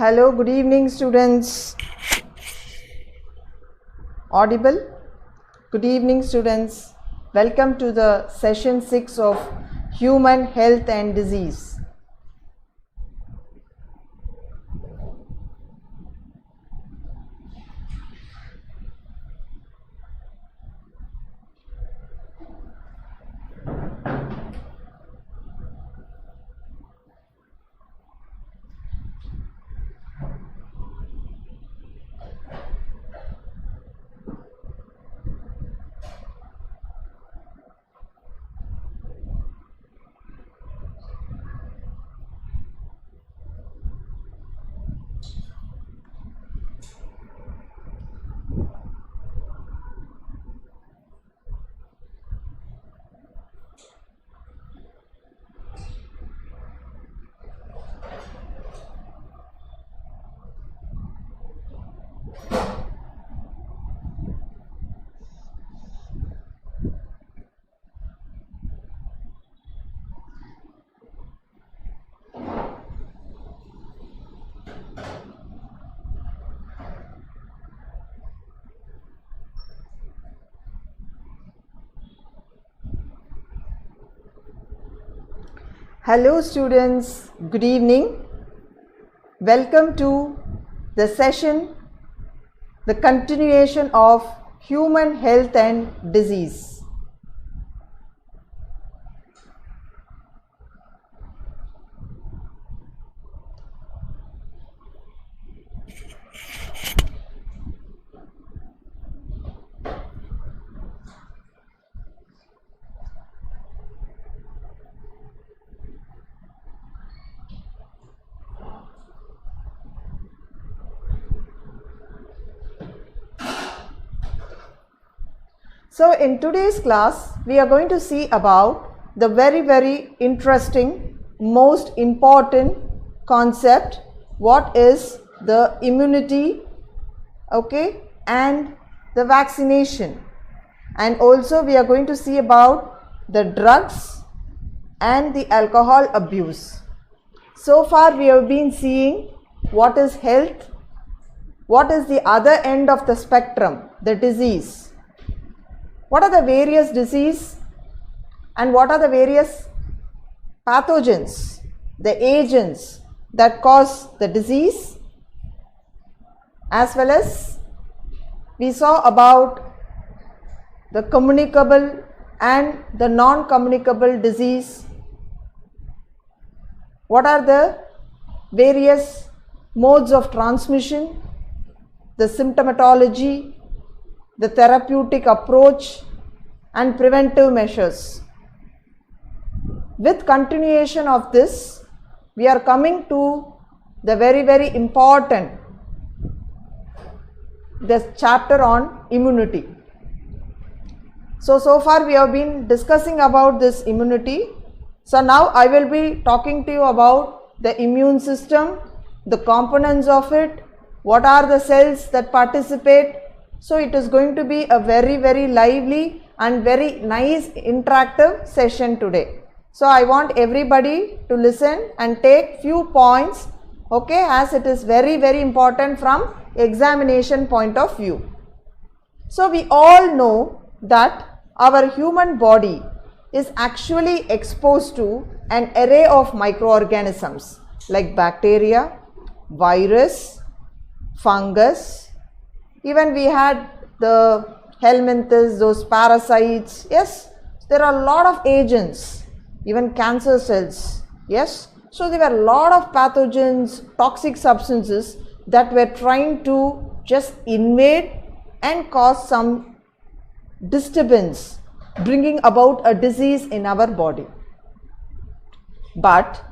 Hello, good evening students. Audible? Good evening students. Welcome to the session 6 of Human Health and Disease. Hello students, good evening. Welcome to the session, the continuation of Human Health and Disease. So in today's class, we are going to see about the very interesting, most important concept, what is the immunity, okay, and the vaccination. And also we are going to see about the drugs and the alcohol abuse. So far we have been seeing what is health, what is the other end of the spectrum, the disease. What are the various diseases and what are the various pathogens, the agents that cause the disease, as well as we saw about the communicable and the non-communicable disease. What are the various modes of transmission, the symptomatology, the therapeutic approach and preventive measures. With continuation of this, we are coming to the very important, this chapter on immunity. So far we have been discussing about this immunity. So now I will be talking to you about the immune system, the components of it, what are the cells that participate. So it is going to be a very lively and very nice interactive session today. So I want everybody to listen and take few points, okay, as it is very important from examination point of view. So we all know that our human body is actually exposed to an array of microorganisms like bacteria, virus, fungus. Even we had the helminthes, those parasites, yes, there are a lot of agents, even cancer cells, yes. So there were a lot of pathogens, toxic substances that were trying to just invade and cause some disturbance, bringing about a disease in our body. But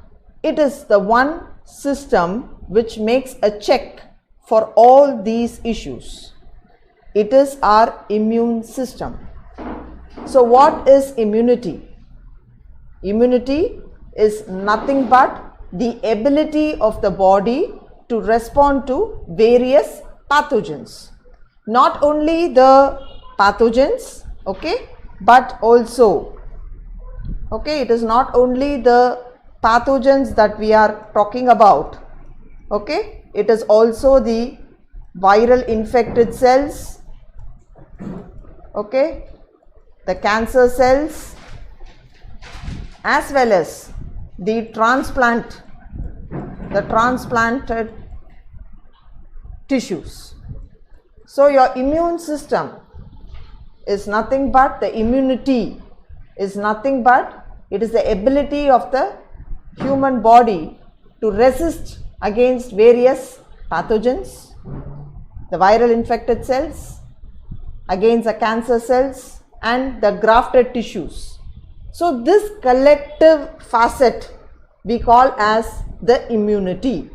it is the one system which makes a check for all these issues. It is our immune system. So what is immunity? Immunity is nothing but the ability of the body to respond to various pathogens. Not only the pathogens, okay, but also, okay, it is not only the pathogens that we are talking about, Okay, it is also the viral infected cells, okay, the cancer cells, as well as the transplanted tissues. So your immune system is nothing but, the immunity is nothing but, it is the ability of the human body to resist against various pathogens, the viral infected cells, against the cancer cells and the grafted tissues. So this collective facet we call as the immunity.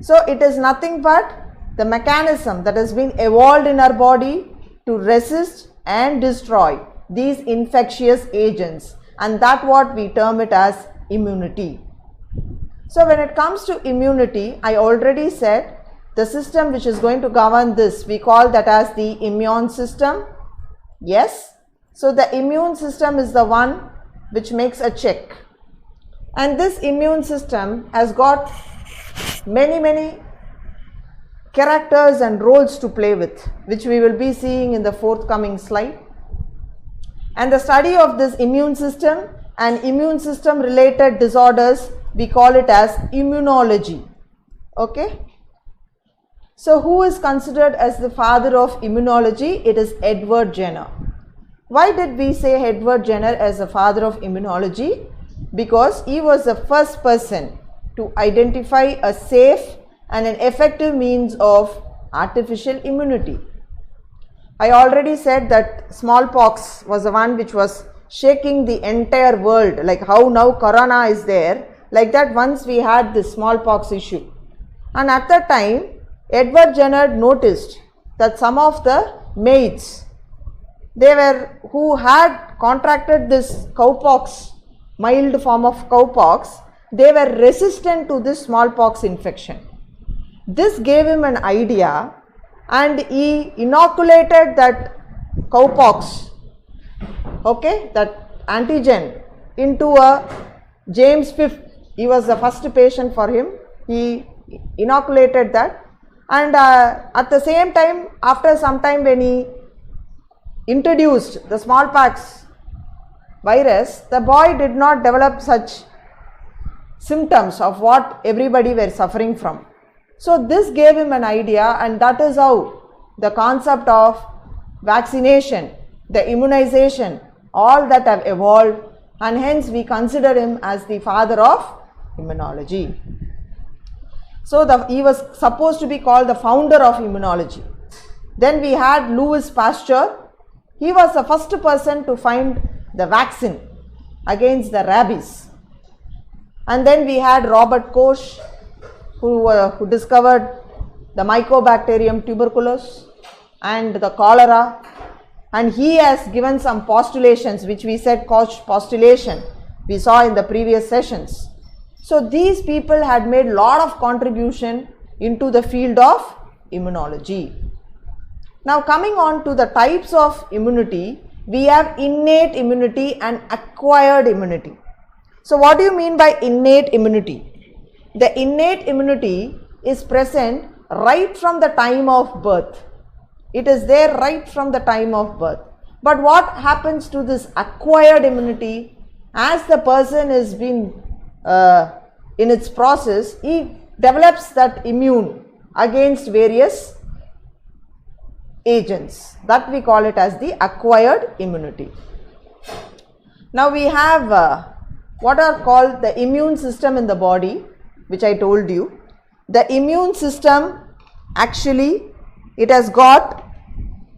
So it is nothing but the mechanism that has been evolved in our body to resist and destroy these infectious agents, and that what we term it as immunity. So when it comes to immunity, I already said the system which is going to govern this, we call that as the immune system. Yes. So the immune system is the one which makes a check, and this immune system has got many characters and roles to play with, which we will be seeing in the forthcoming slide. And the study of this immune system and immune system related disorders, we call it as immunology. Okay. So who is considered as the father of immunology? It is Edward Jenner. Why did we say Edward Jenner as the father of immunology? Because he was the first person to identify a safe and an effective means of artificial immunity. I already said that smallpox was the one which was shaking the entire world, like how now corona is there, like that once we had this smallpox issue. And at that time, Edward Jenner noticed that some of the maids, who had contracted this cowpox, mild form of cowpox, they were resistant to this smallpox infection. This gave him an idea, and he inoculated that cowpox, okay, that antigen, into a James V. He was the first patient for him. He inoculated that, and at the same time, after some time, when he introduced the smallpox virus, the boy did not develop such symptoms of what everybody were suffering from. So this gave him an idea, and that is how the concept of vaccination, the immunization, all that have evolved, and hence we consider him as the father of immunology. So he was supposed to be called the founder of immunology. Then we had Louis Pasteur. He was the first person to find the vaccine against the rabies. And then we had Robert Koch, who discovered the Mycobacterium tuberculosis and the cholera, and he has given some postulations which we said Koch postulation, we saw in the previous sessions. So these people had made lot of contribution into the field of immunology. Now coming on to the types of immunity, we have innate immunity and acquired immunity. So what do you mean by innate immunity? The innate immunity is present right from the time of birth. It is there right from the time of birth. But what happens to this acquired immunity? As the person is being in its process, he develops that immune against various agents. That we call it as the acquired immunity. Now we have what are called the immune system in the body, which I told you. The immune system, actually it has got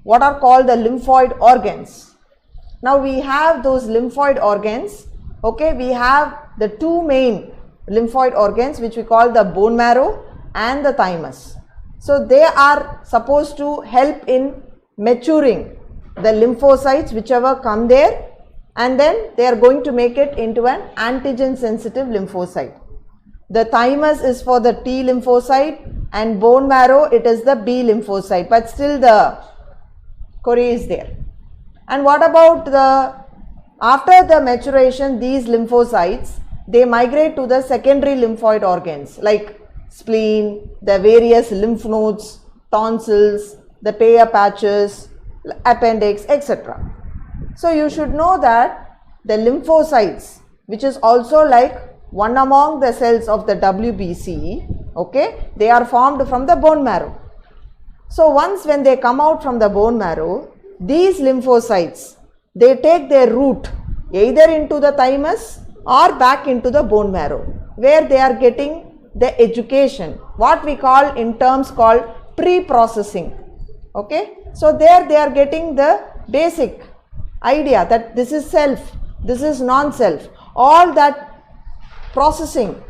what are called the lymphoid organs. Now we have those lymphoid organs, okay, we have the two main lymphoid organs which we call the bone marrow and the thymus. So they are supposed to help in maturing the lymphocytes whichever come there, and then they are going to make it into an antigen sensitive lymphocyte. The thymus is for the T lymphocyte and bone marrow it is the B lymphocyte, but still the core is there. And what about after the maturation, these lymphocytes, they migrate to the secondary lymphoid organs like spleen, the various lymph nodes, tonsils, the Peyer's patches, appendix, etc. So you should know that the lymphocytes, which is also like one among the cells of the WBC, okay, they are formed from the bone marrow. So once when they come out from the bone marrow, these lymphocytes, they take their root either into the thymus or back into the bone marrow, where they are getting the education, what we call in terms called pre-processing. Okay, so there they are getting the basic idea that this is self, this is non-self. All that processing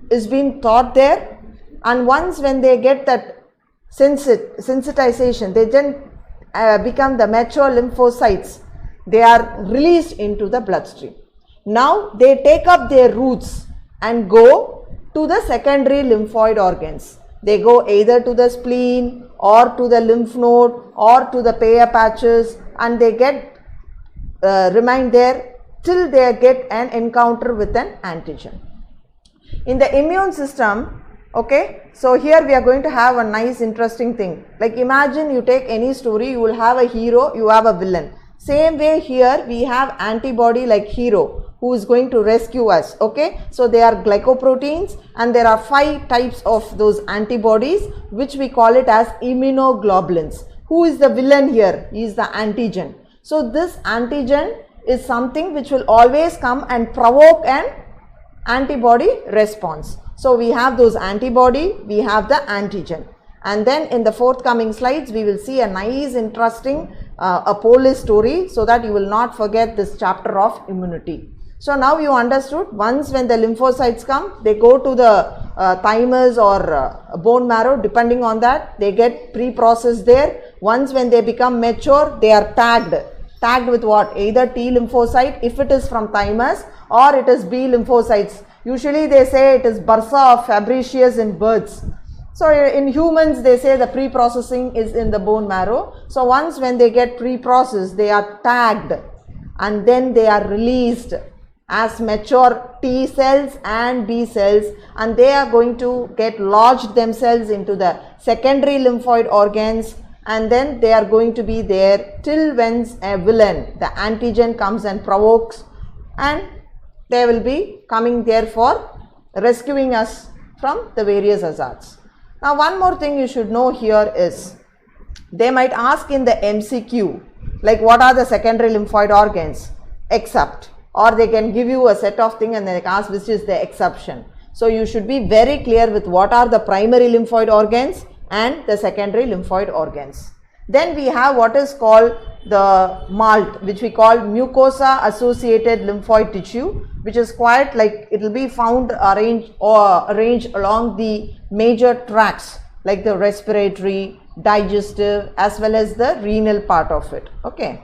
is being taught there, and once when they get that sensitization, they then become the mature lymphocytes. They are released into the bloodstream. Now they take up their roots and go to the secondary lymphoid organs. They go either to the spleen or to the lymph node or to the Peyer's patches, and they get remain there till they get an encounter with an antigen. In the immune system, okay, so here we are going to have a nice interesting thing. Like imagine you take any story, you will have a hero, you have a villain. Same way here we have antibody like hero who is going to rescue us. Okay, so they are glycoproteins, and there are 5 types of those antibodies, which we call it as immunoglobulins. Who is the villain here? He is the antigen. So this antigen is something which will always come and provoke an antibody response. So we have those antibody, we have the antigen, and then in the forthcoming slides we will see a nice interesting a police story, so that you will not forget this chapter of immunity. So now you understood, once when the lymphocytes come, they go to the thymus or bone marrow, depending on that, they get pre-processed there. Once when they become mature, they are tagged with what? Either T lymphocyte if it is from thymus, or it is B lymphocytes. Usually they say it is bursa of Fabricius in birds. So in humans they say the pre-processing is in the bone marrow. So once when they get pre-processed, they are tagged and then they are released as mature T cells and B cells, and they are going to get lodged themselves into the secondary lymphoid organs, and then they are going to be there till when a villain, the antigen, comes and provokes, and they will be coming there for rescuing us from the various hazards. Now one more thing you should know here is, they might ask in the MCQ, like what are the secondary lymphoid organs, except, or they can give you a set of things and they ask which is the exception. So you should be very clear with what are the primary lymphoid organs and the secondary lymphoid organs. Then we have what is called the MALT, which we call mucosa associated lymphoid tissue, which is quite like it will be found arranged along the major tracts like the respiratory, digestive, as well as the renal part of it. Okay.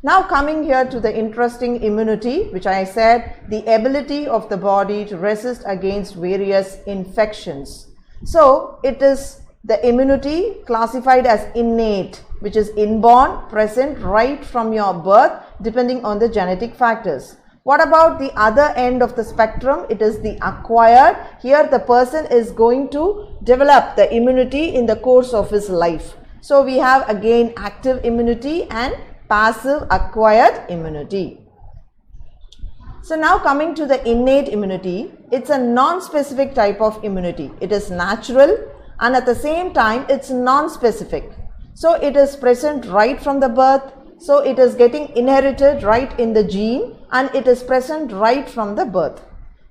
Now coming here to the interesting immunity, which I said, the ability of the body to resist against various infections. So it is the immunity classified as innate, which is inborn, present right from your birth, depending on the genetic factors. What about the other end of the spectrum? It is the acquired. Here the person is going to develop the immunity in the course of his life. So we have again active immunity and passive acquired immunity. So now coming to the innate immunity, it's a non-specific type of immunity. It is natural and at the same time it's non-specific. So it is present right from the birth. So it is getting inherited right in the gene and it is present right from the birth.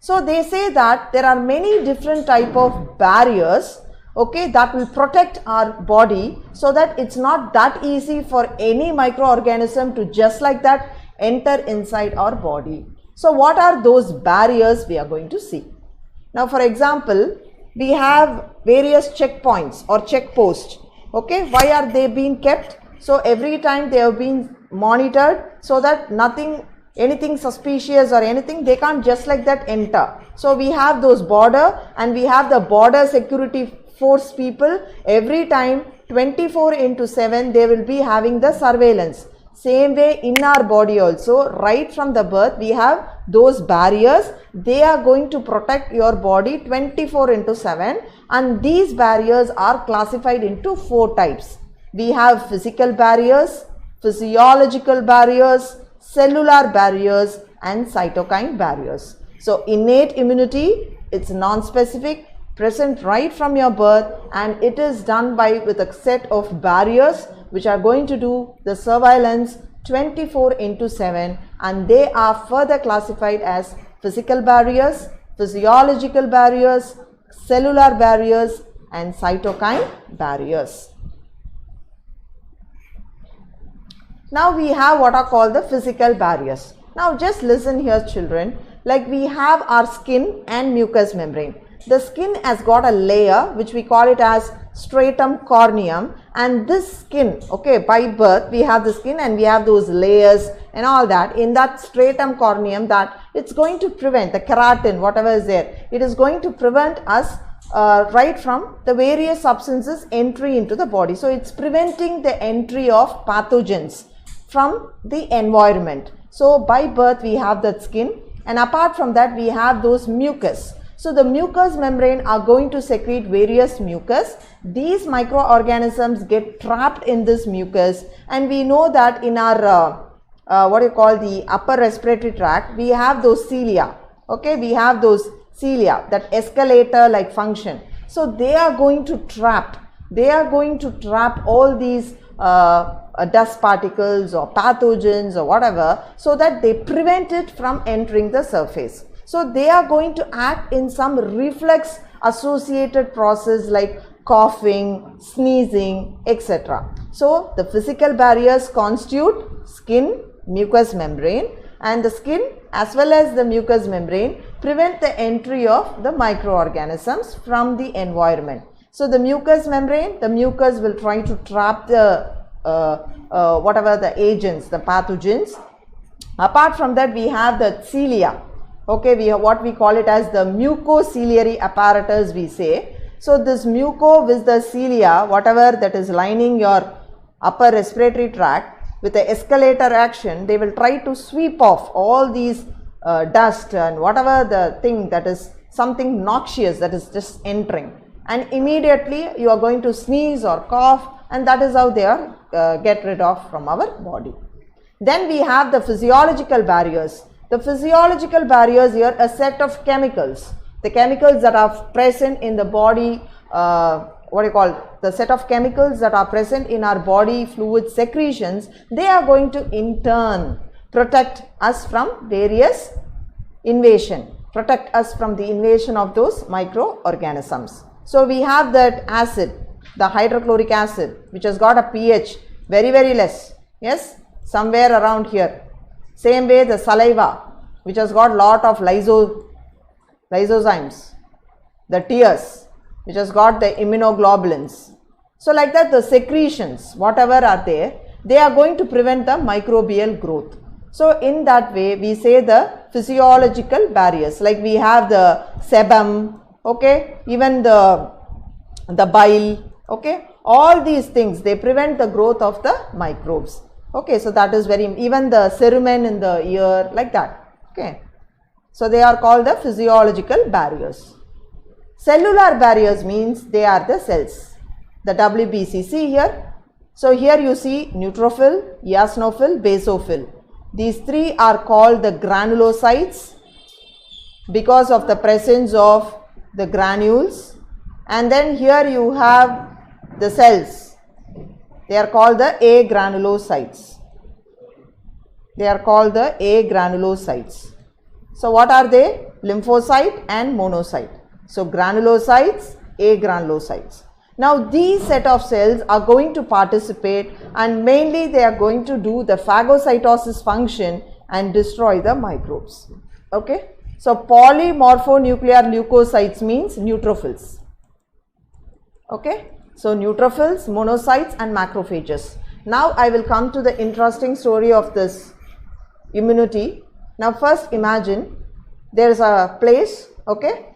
So they say that there are many different type of barriers, okay, that will protect our body, so that it's not that easy for any microorganism to just like that enter inside our body. So what are those barriers we are going to see? Now for example, we have various checkpoints or checkposts. Okay, why are they being kept? So every time they have been monitored so that anything suspicious or anything, they can't just like that enter. So we have those border and we have the border security force people. Every time 24/7 they will be having the surveillance. Same way in our body also, right from the birth we have those barriers. They are going to protect your body 24/7, and these barriers are classified into 4 types. We have physical barriers, physiological barriers, cellular barriers and cytokine barriers. So innate immunity, it's non-specific, present right from your birth, and it is done with a set of barriers which are going to do the surveillance 24/7, and they are further classified as physical barriers, physiological barriers, cellular barriers and cytokine barriers. Now we have what are called the physical barriers. Now just listen here children, like we have our skin and mucous membrane. The skin has got a layer which we call it as stratum corneum, and this skin, okay, by birth we have the skin and we have those layers and all that. In that stratum corneum, that it's going to prevent the keratin, whatever is there, it is going to prevent us right from the various substances entry into the body. So it's preventing the entry of pathogens from the environment. So by birth we have that skin, and apart from that we have those mucus. So the mucous membrane are going to secrete various mucus. These microorganisms get trapped in this mucus, and we know that in our what you call the upper respiratory tract, we have those cilia. Okay, we have those cilia, that escalator like function. So they are going to trap all these dust particles or pathogens or whatever, so that they prevent it from entering the surface. So they are going to act in some reflex associated process like coughing, sneezing, etc. So the physical barriers constitute skin, mucous membrane, and the skin as well as the mucous membrane prevent the entry of the microorganisms from the environment. So the mucous membrane, the mucus will try to trap the whatever the agents, the pathogens. Apart from that, we have the cilia. Okay, we have what we call it as the mucociliary apparatus, we say. So this muco with the cilia, whatever that is lining your upper respiratory tract, with the escalator action, they will try to sweep off all these dust and whatever the thing that is something noxious that is just entering, and immediately you are going to sneeze or cough, and that is how they are get rid of from our body. Then we have the physiological barriers. The physiological barriers here, a set of chemicals. The chemicals that are present in the body, the set of chemicals that are present in our body fluid secretions, they are going to in turn protect us from various invasion, protect us from the invasion of those microorganisms. So we have that acid, the hydrochloric acid, which has got a pH very, very less, yes, somewhere around here. Same way the saliva, which has got lot of lysozymes, the tears, which has got the immunoglobulins. So like that, the secretions, whatever are there, they are going to prevent the microbial growth. So in that way, we say the physiological barriers, like we have the sebum, okay, even the bile, okay, all these things, they prevent the growth of the microbes. Okay, so that is even the cerumen in the ear, like that. Okay, so they are called the physiological barriers. Cellular barriers means they are the cells, the WBC. See here, so here you see neutrophil, eosinophil, basophil. These three are called the granulocytes because of the presence of the granules, and then here you have the cells. They are called the agranulocytes. They are called the agranulocytes. So what are they? Lymphocyte and monocyte. So granulocytes, agranulocytes. Now these set of cells are going to participate, and mainly they are going to do the phagocytosis function and destroy the microbes. Okay. So polymorphonuclear leukocytes means neutrophils. Okay. So neutrophils, monocytes and macrophages. Now I will come to the interesting story of this immunity. Now first imagine there is a place, okay,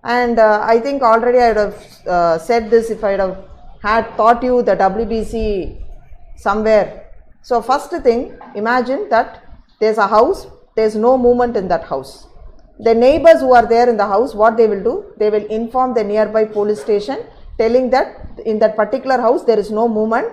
and I think already I would have said this if I would have had taught you the WBC somewhere So first thing, imagine that there's a house, there's no movement in that house. The neighbors who are there in the house, what they will do? They will inform the nearby police station telling that in that particular house there is no movement.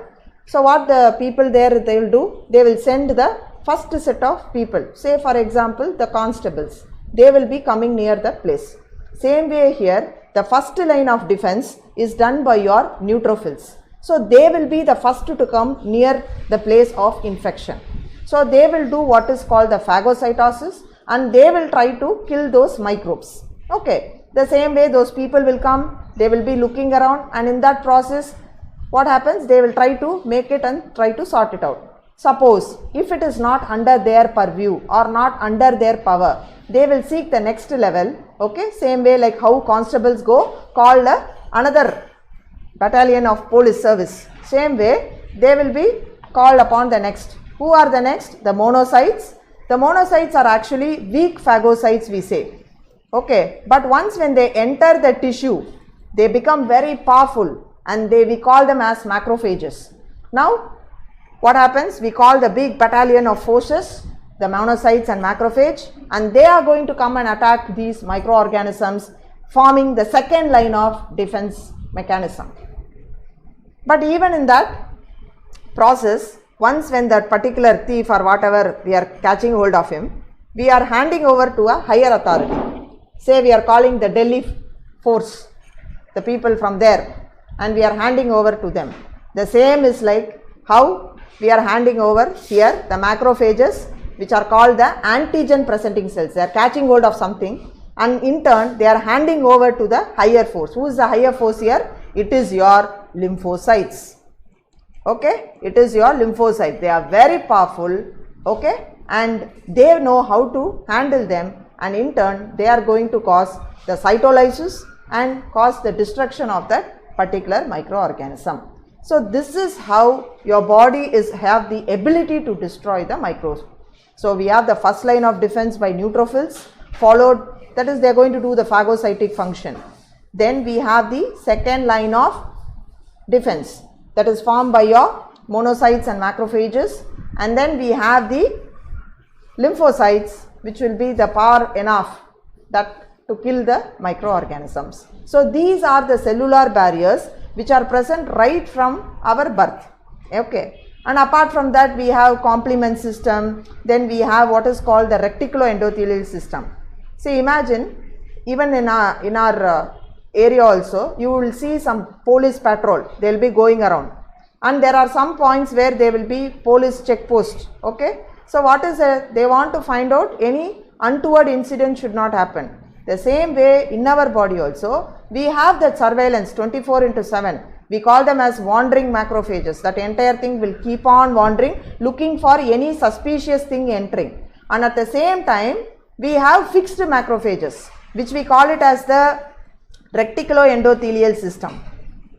So what the people there they will do? They will send the first set of people, say for example the constables. They will be coming near that place. Same way here, the first line of defense is done by your neutrophils. So they will be the first to come near the place of infection. So they will do what is called the phagocytosis and they will try to kill those microbes. Okay, the same way those people will come, they will be looking around, and in that process what happens? They will try to make it and try to sort it out. Suppose if it is not under their purview or not under their power, they will seek the next level. Okay, same way like how constables go, call another battalion of police service. Same way they will be called upon the next. Who are the next? The monocytes. The monocytes are actually weak phagocytes, we say. Okay, but once when they enter the tissue, they become very powerful and we call them as macrophages. Now what happens? We call the big battalion of forces, the monocytes and macrophage, and they are going to come and attack these microorganisms, forming the second line of defense mechanism. But even in that process, once when that particular thief or whatever we are catching hold of him, we are handing over to a higher authority. Say we are calling the Delhi force, the people from there, and we are handing over to them. The same is like how we are handing over here the macrophages, which are called the antigen presenting cells. They are catching hold of something and in turn they are handing over to the higher force. Who is the higher force here? It is your lymphocytes. Okay, it is your lymphocytes. They are very powerful, okay, and they know how to handle them, and in turn they are going to cause the cytolysis and cause the destruction of that particular microorganism. So this is how your body have the ability to destroy the microbes. So we have the first line of defense by neutrophils, followed, that is they are going to do the phagocytic function. Then we have the second line of defense, that is formed by your monocytes and macrophages, and then we have the lymphocytes, which will be the power enough that to kill the microorganisms. So these are the cellular barriers which are present right from our birth. Okay, and apart from that we have complement system, then we have what is called the reticuloendothelial system. See, imagine even in our area also, you will see some police patrol, they will be going around, and there are some points where there will be police checkpost. Okay, so what is it? They want to find out any untoward incident should not happen. The same way in our body also, we have that surveillance 24/7. We call them as wandering macrophages. That entire thing will keep on wandering, looking for any suspicious thing entering. And at the same time, we have fixed macrophages, which we call it as the reticuloendothelial system.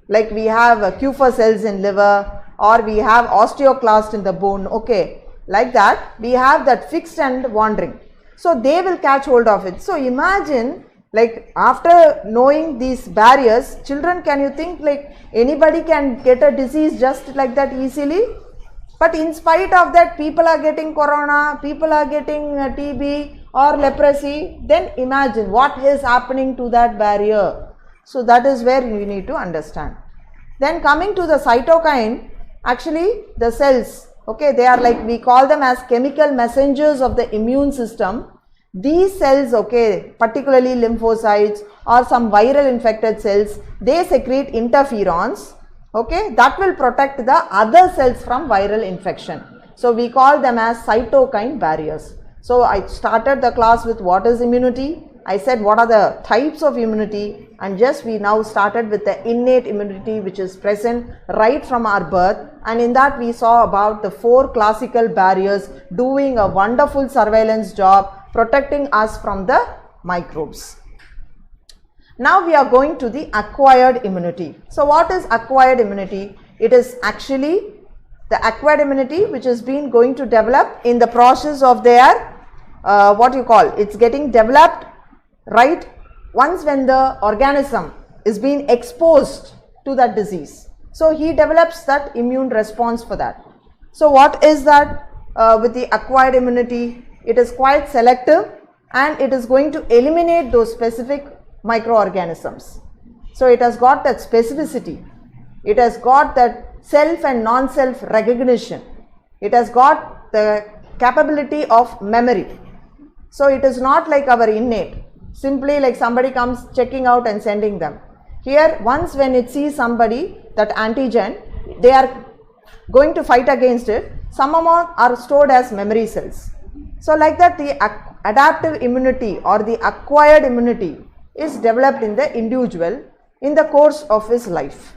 Like we have Kupffer cells in liver, or we have osteoclast in the bone. Okay, like that we have that fixed and wandering. So they will catch hold of it. So imagine, like after knowing these barriers, children, can you think like anybody can get a disease just like that easily? But in spite of that, people are getting corona, people are getting TB or leprosy. Then imagine what is happening to that barrier. So that is where you need to understand. Then coming to the cytokine, actually the cells, okay, they are like, we call them as chemical messengers of the immune system. These cells, okay, particularly lymphocytes or some viral infected cells, they secrete interferons, okay, that will protect the other cells from viral infection. So we call them as cytokine barriers. So I started the class with what is immunity. I said what are the types of immunity, and just we now started with the innate immunity, which is present right from our birth, and in that we saw about the 4 classical barriers doing a wonderful surveillance job, protecting us from the microbes. Now we are going to the acquired immunity. So what is acquired immunity? It is actually the acquired immunity which has been going to develop in the process of their it's getting developed right once when the organism is being exposed to that disease. So he develops that immune response for that. So what is that with the acquired immunity? It is quite selective and it is going to eliminate those specific microorganisms. So it has got that specificity, it has got that self and non-self recognition, it has got the capability of memory. So it is not like our innate, simply like somebody comes checking out and sending them. Here once when it sees somebody, that antigen, they are going to fight against it, some amount are stored as memory cells. So like that the adaptive immunity or the acquired immunity is developed in the individual in the course of his life.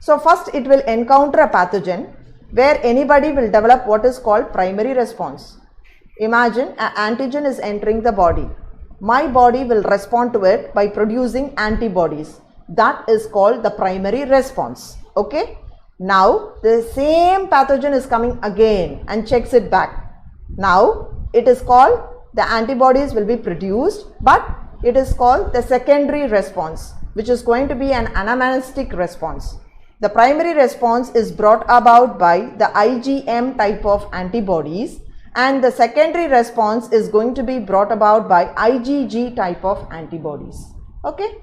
So first it will encounter a pathogen where anybody will develop what is called primary response. Imagine an antigen is entering the body. My body will respond to it by producing antibodies. That is called the primary response. Okay. Now the same pathogen is coming again and checks it back. Now it is called, the antibodies will be produced, but it is called the secondary response, which is going to be an anamnestic response. The primary response is brought about by the IgM type of antibodies, and the secondary response is going to be brought about by IgG type of antibodies. Okay.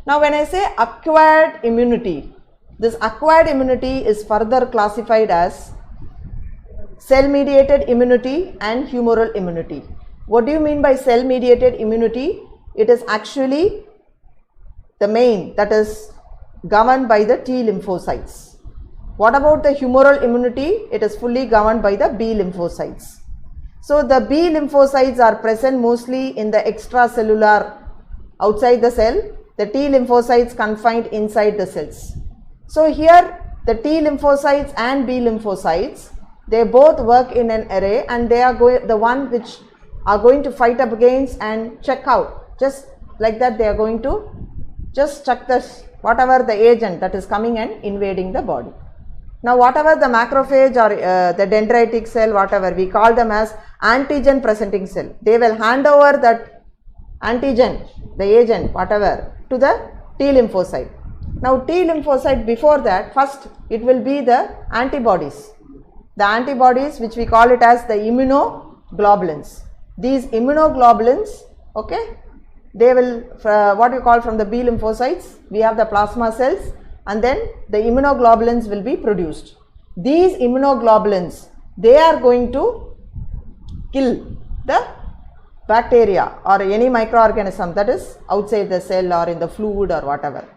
Now when I say acquired immunity, this acquired immunity is further classified as cell mediated immunity and humoral immunity. What do you mean by cell mediated immunity? It is actually the main, that is governed by the T lymphocytes. What about the humoral immunity? It is fully governed by the B lymphocytes. So the B lymphocytes are present mostly in the extracellular, outside the cell, the T lymphocytes confined inside the cells. So here the T lymphocytes and B lymphocytes, they both work in an array, and they are the one which are going to fight up against and check out. Just like that, they are going to just check this, whatever the agent that is coming and invading the body. Now whatever the macrophage or the dendritic cell, whatever we call them as antigen presenting cell, they will hand over that antigen, the agent, whatever, to the T lymphocyte. Now T lymphocyte, before that, first it will be the antibodies. The antibodies, which we call it as the immunoglobulins. These immunoglobulins, okay, they will, what we call from the B lymphocytes, we have the plasma cells, and then the immunoglobulins will be produced. These immunoglobulins, they are going to kill the bacteria or any microorganism that is outside the cell or in the fluid or whatever.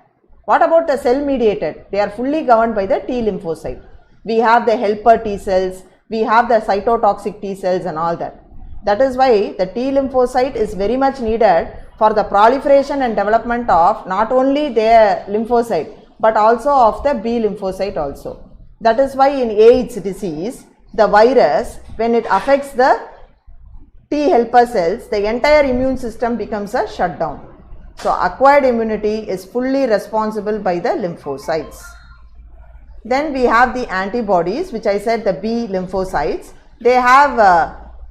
What about the cell mediated? They are fully governed by the T lymphocyte. We have the helper T cells, we have the cytotoxic T cells and all that. That is why the T lymphocyte is very much needed for the proliferation and development of not only their lymphocyte but also of the B lymphocyte also. That is why in AIDS disease, the virus, when it affects the T helper cells, the entire immune system becomes a shutdown. So acquired immunity is fully responsible by the lymphocytes. Then we have the antibodies, which I said the B lymphocytes. They have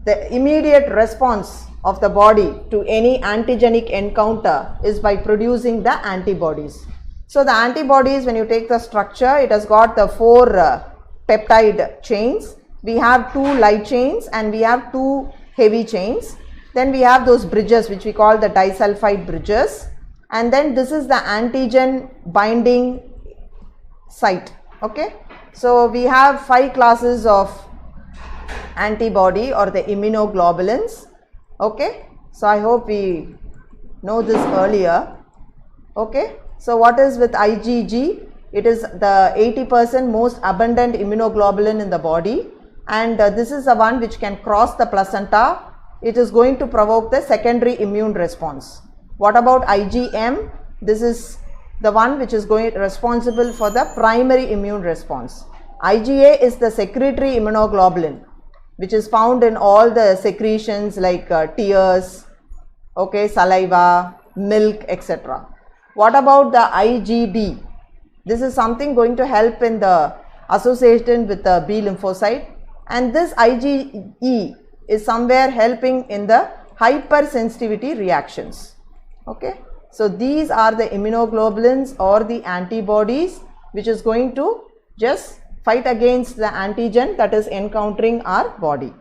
the immediate response of the body to any antigenic encounter is by producing the antibodies. So the antibodies, when you take the structure, it has got the 4 peptide chains. We have 2 light chains and we have 2 heavy chains. Then we have those bridges which we call the disulfide bridges, and then this is the antigen binding site. Okay, so we have 5 classes of antibody or the immunoglobulins. Okay, so I hope we know this earlier. Okay, so what is with IgG? It is the 80% most abundant immunoglobulin in the body, and this is the one which can cross the placenta. It is going to provoke the secondary immune response. What about IgM? This is the one which is responsible for the primary immune response. IgA is the secretory immunoglobulin, which is found in all the secretions like tears, okay, saliva, milk, etc. What about the IgD? This is something going to help in the association with the B lymphocyte, and this IgE is somewhere helping in the hypersensitivity reactions. Okay, so these are the immunoglobulins or the antibodies which is going to just fight against the antigen that is encountering our body.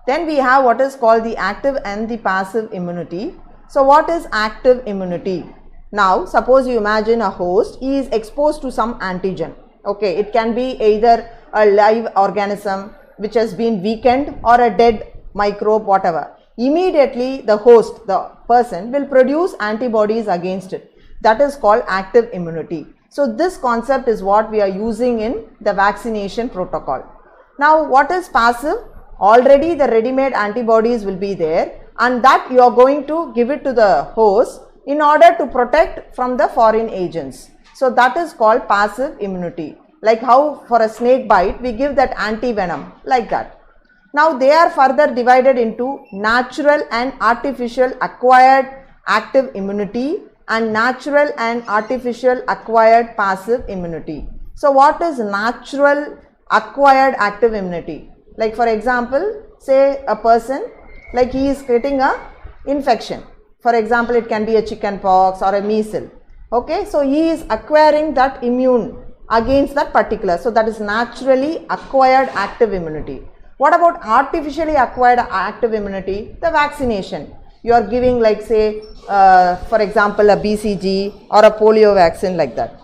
Then we have what is called the active and the passive immunity. So what is active immunity? Now suppose you imagine a host, he is exposed to some antigen. Okay, it can be either a live organism which has been weakened or a dead microbe, whatever. Immediately the host, the person, will produce antibodies against it. That is called active immunity. So this concept is what we are using in the vaccination protocol. Now what is passive? Already the ready-made antibodies will be there, and that you are going to give it to the host in order to protect from the foreign agents. So that is called passive immunity. Like how for a snake bite we give that anti-venom, like that. Now they are further divided into natural and artificial acquired active immunity and natural and artificial acquired passive immunity. So what is natural acquired active immunity? Like for example, say a person, like he is getting a infection. For example, it can be a chicken pox or a measles. Okay, so he is acquiring that immune against that particular. So that is naturally acquired active immunity. What about artificially acquired active immunity? The vaccination. You are giving, like say for example a BCG or a polio vaccine, like that.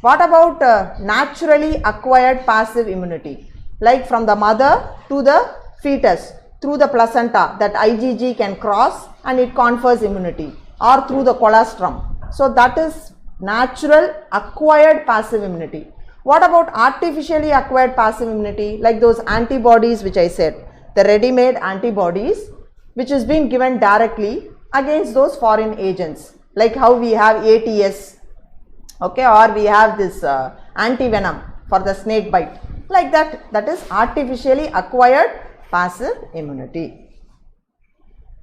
What about naturally acquired passive immunity? Like from the mother to the fetus through the placenta, that IgG can cross and it confers immunity, or through the colostrum. So that is natural acquired passive immunity. What about artificially acquired passive immunity? Like those antibodies which I said, the ready-made antibodies which is being given directly against those foreign agents, like how we have ATS, okay, or we have this anti-venom for the snake bite, like that. That is artificially acquired passive immunity.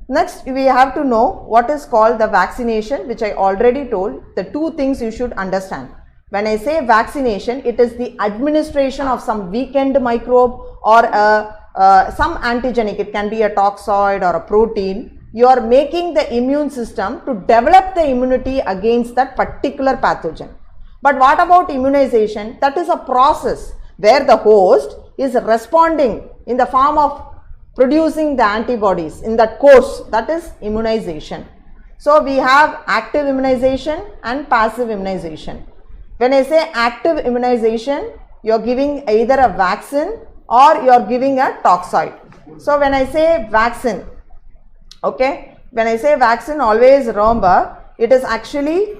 Next we have to know what is called the vaccination, which I already told. The two things you should understand. When I say vaccination, it is the administration of some weakened microbe or some antigenic, it can be a toxoid or a protein. You are making the immune system to develop the immunity against that particular pathogen. But what about immunization? That is a process where the host is responding in the form of producing the antibodies in that course. That is immunization. So we have active immunization and passive immunization. When I say active immunization, you are giving either a vaccine or you are giving a toxoid. So when I say vaccine, okay, when I say vaccine, always remember it is actually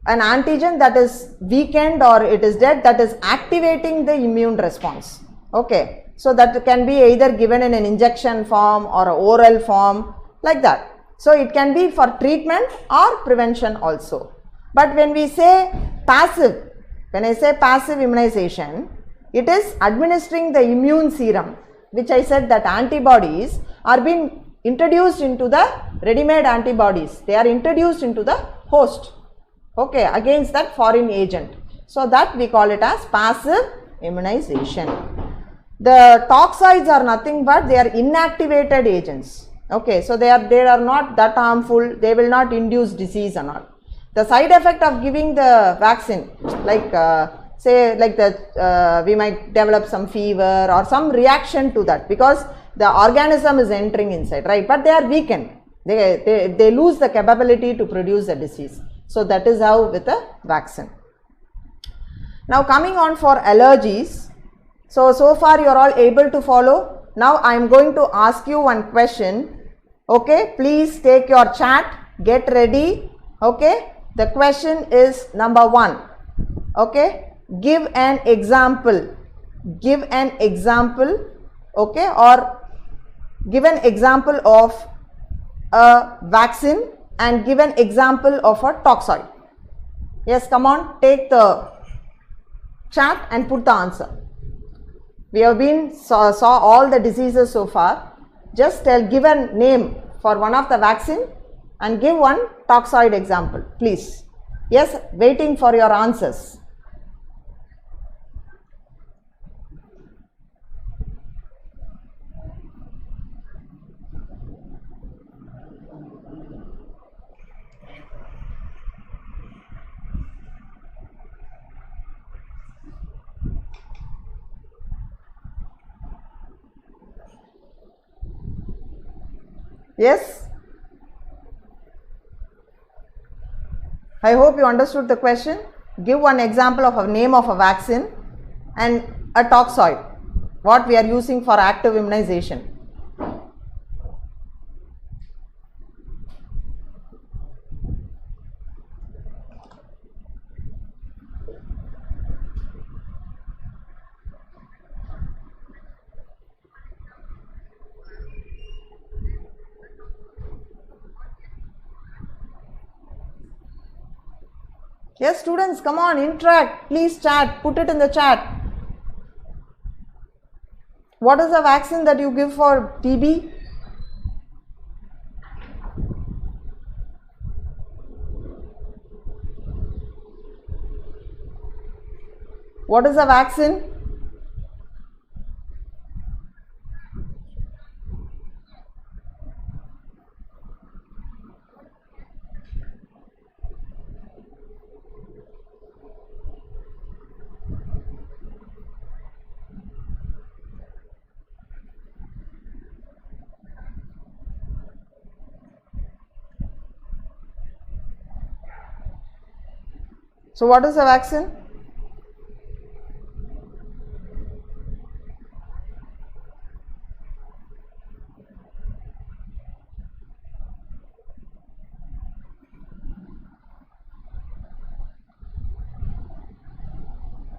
an antigen that is weakened or it is dead, that is activating the immune response. Okay, so that can be either given in an injection form or an oral form, like that. So it can be for treatment or prevention also. But when we say passive, when I say passive immunization, it is administering the immune serum, which I said that antibodies are being introduced into the ready-made antibodies. They are introduced into the host, okay, against that foreign agent. So that we call it as passive immunization. The toxoids are nothing but they are inactivated agents. Okay, so they are not that harmful. They will not induce disease or not. The side effect of giving the vaccine, like say like that we might develop some fever or some reaction to that, because the organism is entering inside, right? But they are weakened. They lose the capability to produce the disease. So that is how with the vaccine. Now coming on for allergies. So far you are all able to follow. Now I am going to ask you one question. Okay, please take your chat, get ready. Okay, the question is number 1. Okay, give an example. Give an example. Okay, or give an example of a vaccine and give an example of a toxoid. Yes, come on, take the chat and put the answer. We have been saw all the diseases so far. Just give a name for one of the vaccine and give one toxoid example, please. Yes, waiting for your answers. Yes? I hope you understood the question. Give one example of a name of a vaccine and a toxoid, what we are using for active immunization. Yes, students, come on, interact. Please chat, put it in the chat. What is the vaccine that you give for TB? What is the vaccine? So what is the vaccine?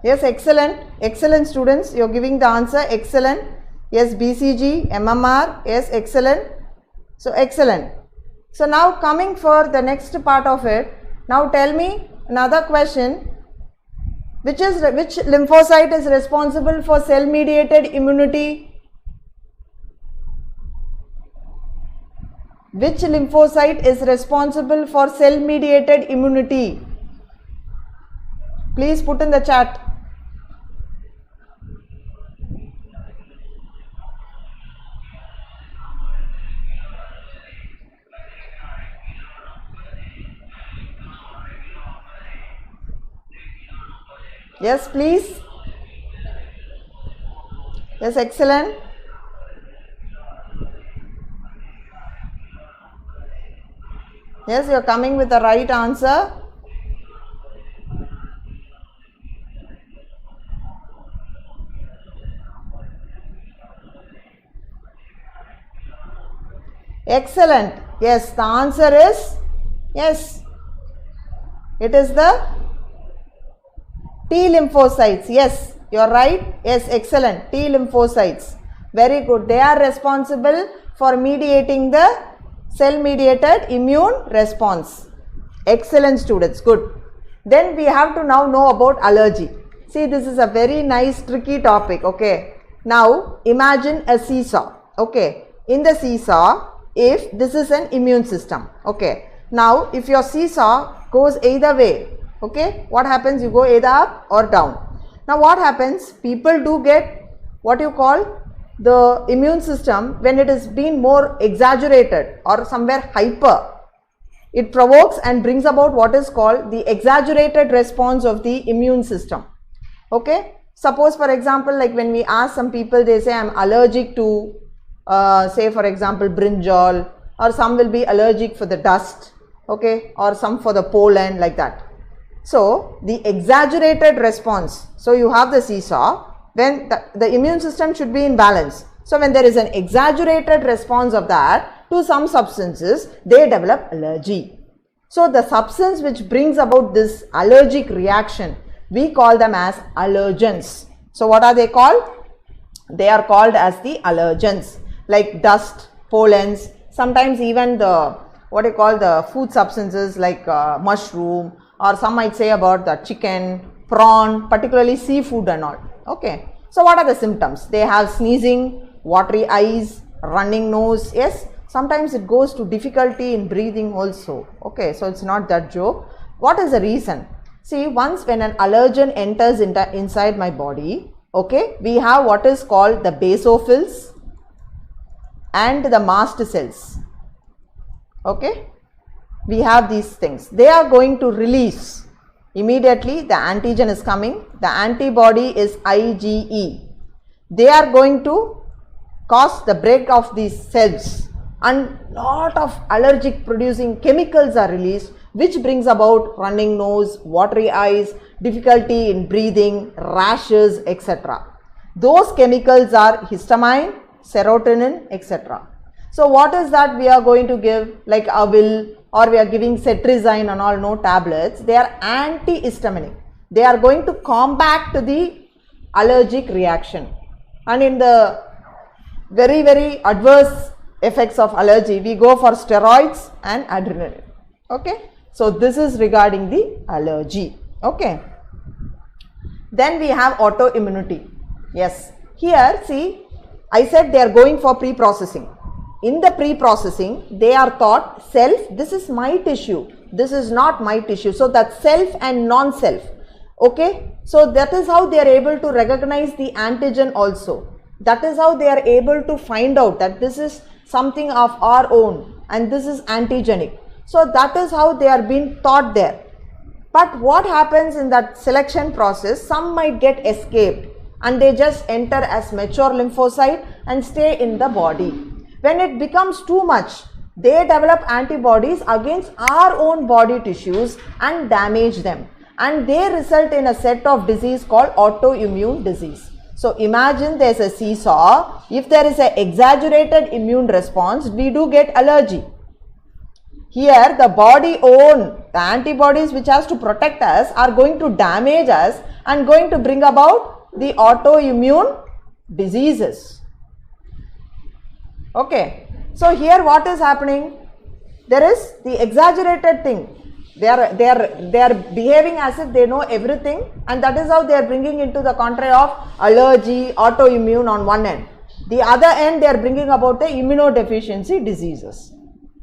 Yes, excellent. Excellent, students. You are giving the answer. Excellent. Yes, BCG, MMR. Yes, excellent. So, excellent. So, now coming for the next part of it. Now, tell me another question. Which lymphocyte is responsible for cell mediated immunity? Which lymphocyte is responsible for cell mediated immunity? Please put in the chat. Yes, please. Yes, excellent. Yes, you are coming with the right answer. Excellent. Yes, the answer is yes. It is the T lymphocytes. Yes, you are right. Yes, excellent. T lymphocytes. Very good. They are responsible for mediating the cell mediated immune response. Excellent, students. Good. Then we have to now know about allergy. See, this is a very nice tricky topic. Okay. Now imagine a seesaw. Okay. In the seesaw, if this is an immune system. Okay. Now if your seesaw goes either way, okay, what happens? You go either up or down. Now what happens? People do get what you call the immune system when it is being more exaggerated or somewhere hyper. It provokes and brings about what is called the exaggerated response of the immune system. Okay. Suppose for example, like when we ask some people, they say I am allergic to say for example brinjal, or some will be allergic for the dust, okay, or some for the pollen, like that. So the exaggerated response, so you have the seesaw, when the immune system should be in balance. So when there is an exaggerated response of that to some substances, they develop allergy. So the substance which brings about this allergic reaction, we call them as allergens. So what are they called? They are called as the allergens, like dust, pollens, sometimes even the what you call the food substances like mushroom, or some might say about the chicken, prawn, particularly seafood and all. Okay. So what are the symptoms? They have sneezing, watery eyes, running nose. Yes, sometimes it goes to difficulty in breathing also. Okay, so it's not that joke. What is the reason? See, once when an allergen enters inside my body, okay, we have what is called the basophils and the mast cells. Okay, we have these things. They are going to release immediately. The antigen is coming. The antibody is IgE. They are going to cause the break of these cells. and lot of allergic producing chemicals are released, which brings about running nose, watery eyes, difficulty in breathing, rashes, etc. Those chemicals are histamine, serotonin, etc. So what is that we are going to give, like Avil, or we are giving cetirizine and all, no tablets? They are antihistaminic. They are going to combat the allergic reaction. And in the very, very adverse effects of allergy, we go for steroids and adrenaline. Okay. So this is regarding the allergy. Okay. Then we have autoimmunity. Yes. Here, see, I said they are going for pre-processing. In the pre-processing, they are taught self, this is my tissue, this is not my tissue. So that's self and non-self. Okay. So that is how they are able to recognize the antigen also. That is how they are able to find out that this is something of our own and this is antigenic. So that is how they are being taught there. But what happens in that selection process, some might get escaped and they just enter as mature lymphocyte and stay in the body. When it becomes too much, they develop antibodies against our own body tissues and damage them. And they result in a set of disease called autoimmune disease. So imagine there is a seesaw. If there is an exaggerated immune response, we do get allergy. Here the body own, the antibodies which has to protect us are going to damage us and going to bring about the autoimmune diseases. Okay. So here what is happening? There is the exaggerated thing. They are behaving as if they know everything, and that is how they are bringing into the contrary of allergy, autoimmune on one end. The other end, they are bringing about the immunodeficiency diseases.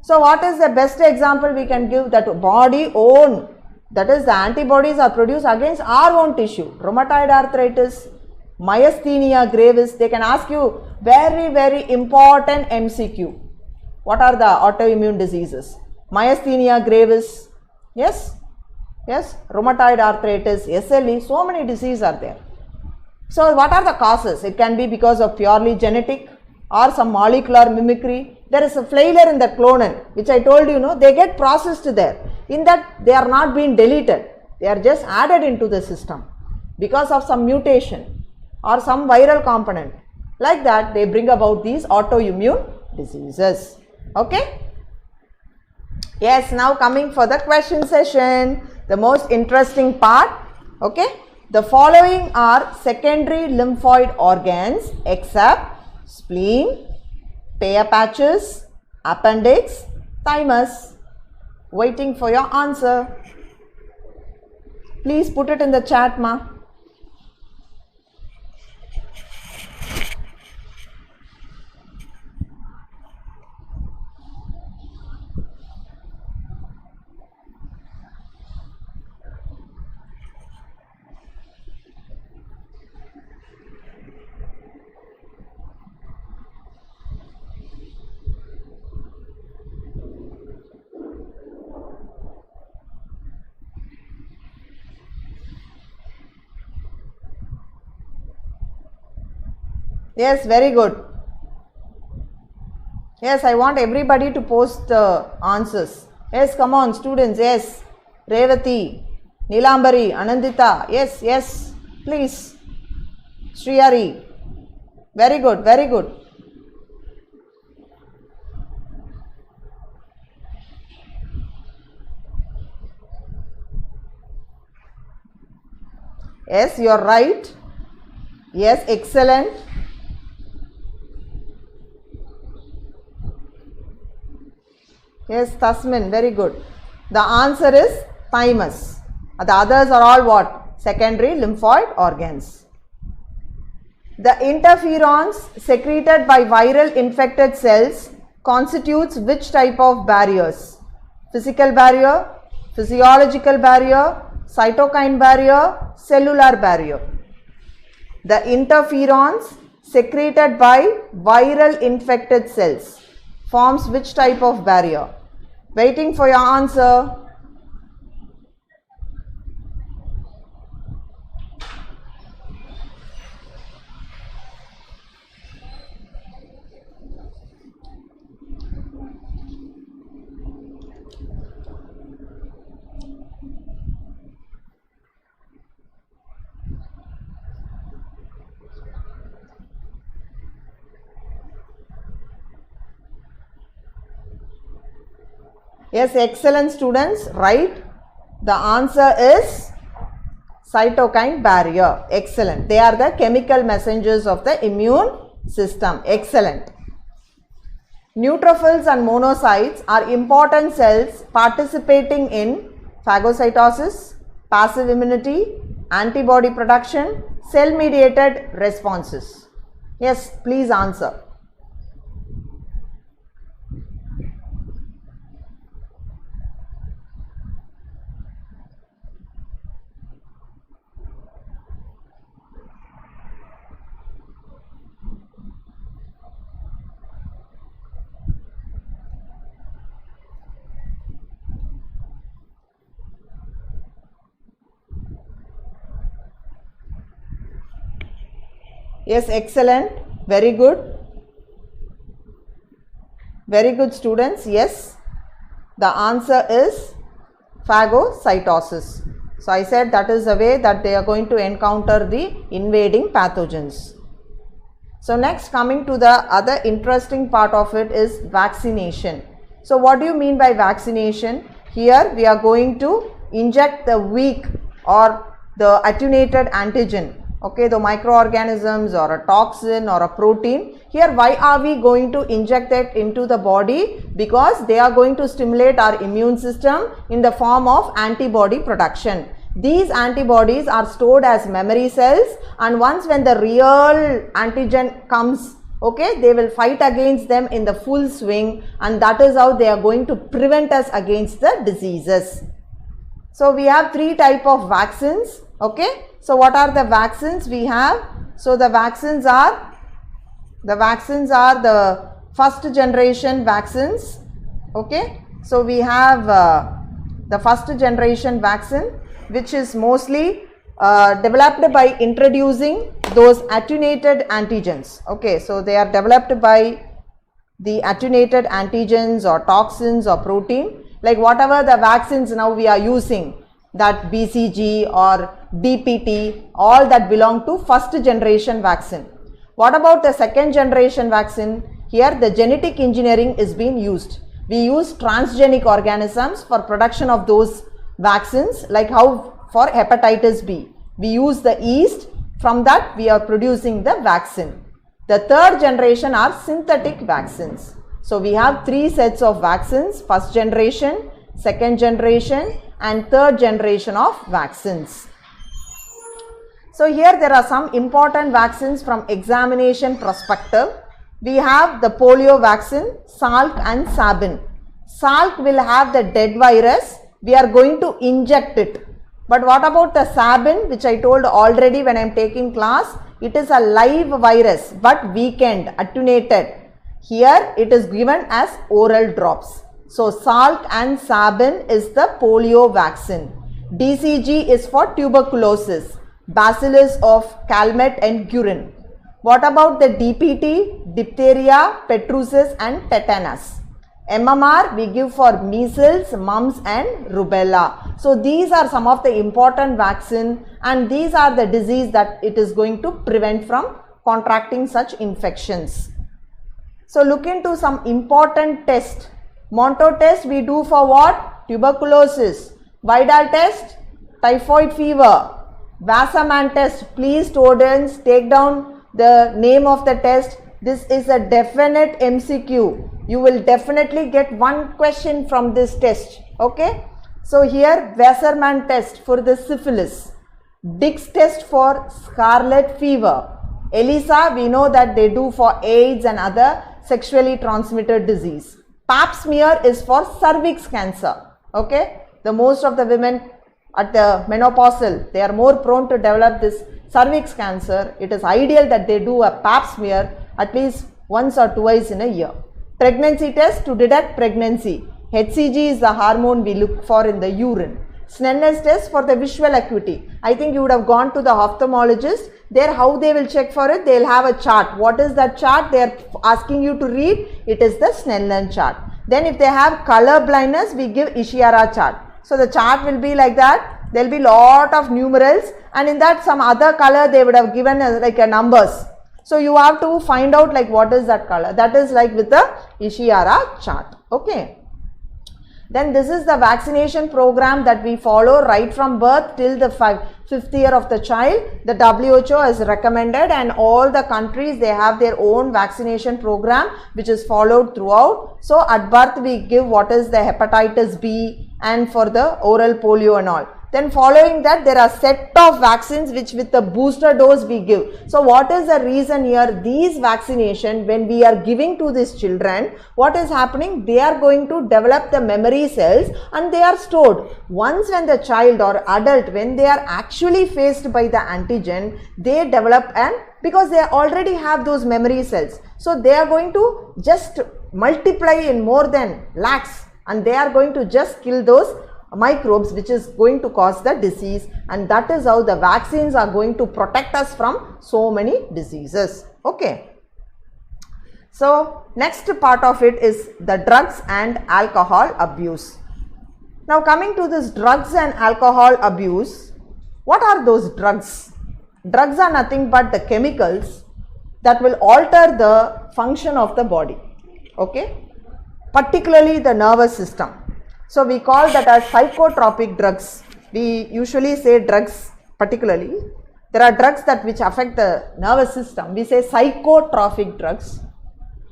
So what is the best example we can give? That body own, that is the antibodies are produced against our own tissue. Rheumatoid arthritis, myasthenia gravis, they can ask you very, very important MCQ. What are the autoimmune diseases? Myasthenia gravis. Yes, yes, rheumatoid arthritis, SLE, so many diseases are there. So what are the causes? It can be because of purely genetic or some molecular mimicry. There is a failure in the clonal, which I told you, they get processed there. In that, they are not being deleted. They are just added into the system because of some mutation or some viral component. Like that, they bring about these autoimmune diseases. Okay. Yes, now coming for the question session, the most interesting part. Okay, the following are secondary lymphoid organs except spleen, Peyer's patches, appendix, thymus. Waiting for your answer. Please put it in the chat, ma. Yes, very good. Yes, I want everybody to post the answers. Yes, come on, students. Yes, Revati, Nilambari, Anandita. Yes, yes, please. Sriyari. Very good, very good. Yes, you are right. Yes, excellent. Yes, Tasmin, very good. The answer is thymus. The others are all what? Secondary lymphoid organs. The interferons secreted by viral infected cells constitutes which type of barriers? Physical barrier, physiological barrier, cytokine barrier, cellular barrier. The interferons secreted by viral infected cells forms which type of barrier? Waiting for your answer. Yes, excellent students, right? The answer is cytokine barrier. Excellent. They are the chemical messengers of the immune system. Excellent. Neutrophils and monocytes are important cells participating in phagocytosis, passive immunity, antibody production, cell-mediated responses. Yes, please answer. Yes, excellent. Very good. Very good students. Yes, the answer is phagocytosis. So I said that is the way that they are going to encounter the invading pathogens. So next, coming to the other interesting part of it is vaccination. So what do you mean by vaccination? Here we are going to inject the weak or the attenuated antigen, okay, the microorganisms or a toxin or a protein. Here why are we going to inject that into the body? Because they are going to stimulate our immune system in the form of antibody production. These antibodies are stored as memory cells, and once when the real antigen comes, okay, they will fight against them in the full swing, and that is how they are going to prevent us against the diseases. So we have three types of vaccines, okay. So what are the vaccines we have? So the vaccines are the first generation vaccines, okay. So we have the first generation vaccine, which is mostly developed by introducing those attenuated antigens, okay. So they are developed by the attenuated antigens or toxins or protein, like whatever the vaccines now we are using, that BCG or DPT, all that belong to first generation vaccine. What about the second generation vaccine? Here the genetic engineering is being used. We use transgenic organisms for production of those vaccines, like how for hepatitis B. We use the yeast, from that we are producing the vaccine. The third generation are synthetic vaccines. So we have three sets of vaccines: first generation, second generation and third generation of vaccines. So here there are some important vaccines from examination perspective. We have the polio vaccine, Salk and Sabin. Salk will have the dead virus. We are going to inject it. But what about the Sabin, which I told already when I am taking class? It is a live virus but weakened, attenuated. Here it is given as oral drops. So Salk and Sabin is the polio vaccine. DCG is for tuberculosis, Bacillus of Calmette and Guerin. What about the DPT, diphtheria, pertussis and tetanus? MMR we give for measles, mumps and rubella. So these are some of the important vaccine, and these are the disease that it is going to prevent from contracting such infections. So look into some important tests. Monto test we do for what? Tuberculosis. Vidal test, typhoid fever. Wassermann test, please students take down the name of the test. This is a definite MCQ. You will definitely get one question from this test, okay. So here Wassermann test for the syphilis, Dick's test for scarlet fever, ELISA we know that they do for AIDS and other sexually transmitted disease. Pap smear is for cervix cancer, okay. The most of the women at the menopausal, they are more prone to develop this cervix cancer. It is ideal that they do a pap smear at least once or twice in a year. Pregnancy test to detect pregnancy. HCG is the hormone we look for in the urine. Snell's test for the visual acuity. I think you would have gone to the ophthalmologist. There how they will check for it? They will have a chart. What is that chart? They are asking you to read. It is the Snellen chart. Then if they have color blindness, we give Ishihara chart. So the chart will be like that. There will be lot of numerals, and in that some other color they would have given as like a numbers. So you have to find out like what is that color. That is like with the Ishihara chart. Okay. Then this is the vaccination program that we follow right from birth till the 5th year of the child. The WHO has recommended, and all the countries, they have their own vaccination program which is followed throughout. So at birth we give what is the hepatitis B and for the oral polio and all. Then following that, there are set of vaccines which with the booster dose we give. So what is the reason here? These vaccination, when we are giving to these children, what is happening? They are going to develop the memory cells and they are stored. Once when the child or adult, when they are actually faced by the antigen, they develop, and because they already have those memory cells, so they are going to just multiply in more than lakhs, and they are going to just kill those microbes which is going to cause the disease, and that is how the vaccines are going to protect us from so many diseases. Okay. So next part of it is the drugs and alcohol abuse. Now coming to this drugs and alcohol abuse, what are those drugs? Drugs are nothing but the chemicals that will alter the function of the body, okay, particularly the nervous system. So we call that as psychotropic drugs. We usually say drugs particularly. There are drugs that which affect the nervous system. We say psychotropic drugs.